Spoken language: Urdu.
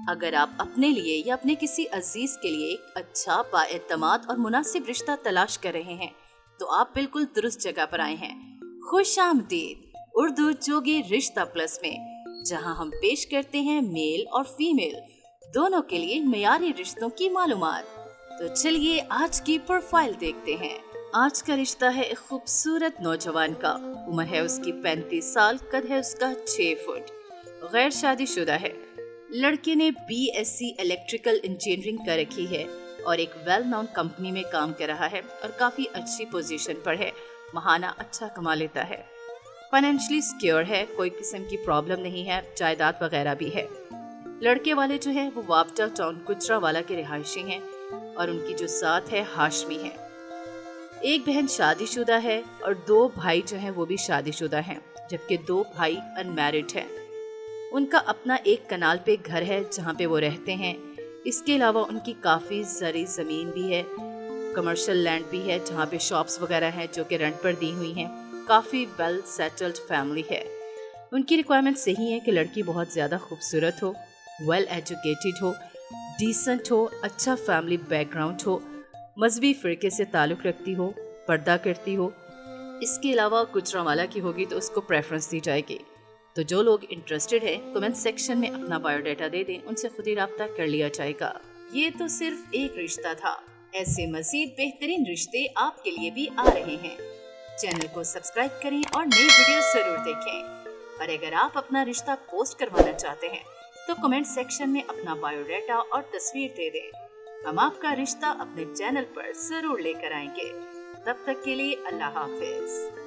اگر آپ اپنے لیے یا اپنے کسی عزیز کے لیے ایک اچھا بااعتماد اور مناسب رشتہ تلاش کر رہے ہیں تو آپ بالکل درست جگہ پر آئے ہیں۔ خوش آمدید اردو جوگی رشتہ پلس میں، جہاں ہم پیش کرتے ہیں میل اور فیمیل دونوں کے لیے معیاری رشتوں کی معلومات۔ تو چلیے آج کی پروفائل دیکھتے ہیں۔ آج کا رشتہ ہے ایک خوبصورت نوجوان کا، عمر ہے اس کی 35 سال، قد ہے اس کا 6 فٹ، غیر شادی شدہ ہے۔ لڑکے نے BSc الیکٹریکل انجینئرنگ کر رکھی ہے اور ایک ویل نون کمپنی میں کام کر رہا ہے اور کافی اچھی پوزیشن پر ہے، ماہانہ اچھا کما لیتا ہے۔ فائنینشلی سیکیور ہے، کوئی قسم کی پرابلم نہیں ہے، جائیداد وغیرہ بھی ہے۔ لڑکے والے جو ہیں وہ وابڈا ٹاؤن گجرانوالہ کے رہائشی ہیں اور ان کی جو ذات ہے ہاشمی ہے۔ ایک بہن شادی شدہ ہے اور 2 بھائی جو ہیں وہ بھی شادی شدہ ہیں، جبکہ 2 بھائی ان میرڈ ہیں۔ ان کا اپنا ایک کنال پہ گھر ہے جہاں پہ وہ رہتے ہیں۔ اس کے علاوہ ان کی کافی زرعی زمین بھی ہے، کمرشل لینڈ بھی ہے جہاں پہ شاپس وغیرہ ہیں جو کہ رینٹ پر دی ہوئی ہیں۔ کافی ویل سیٹلڈ فیملی ہے۔ ان کی ریکوائرمنٹ صحیح ہے کہ لڑکی بہت زیادہ خوبصورت ہو، ویل ایجوکیٹڈ ہو، ڈیسنٹ ہو، اچھا فیملی بیک گراؤنڈ ہو، مذہبی فرقے سے تعلق رکھتی ہو، پردہ کرتی ہو۔ اس کے علاوہ گجرانوالہ کی ہوگی تو اس کو پریفرنس دی جائے گی۔ تو جو لوگ انٹرسٹڈ ہیں کمنٹ سیکشن میں اپنا بایو ڈیٹا دے دیں، ان سے خود ہی رابطہ کر لیا جائے گا۔ یہ تو صرف ایک رشتہ تھا، ایسے مزید بہترین رشتے آپ کے لیے بھی آ رہے ہیں۔ چینل کو سبسکرائب کریں اور نئی ویڈیو ضرور دیکھیں۔ اور اگر آپ اپنا رشتہ پوسٹ کروانا چاہتے ہیں تو کمنٹ سیکشن میں اپنا بایو ڈیٹا اور تصویر دے دیں۔ ہم آپ کا رشتہ اپنے چینل پر ضرور لے کر آئیں گے۔ تب تک کے لیے اللہ حافظ۔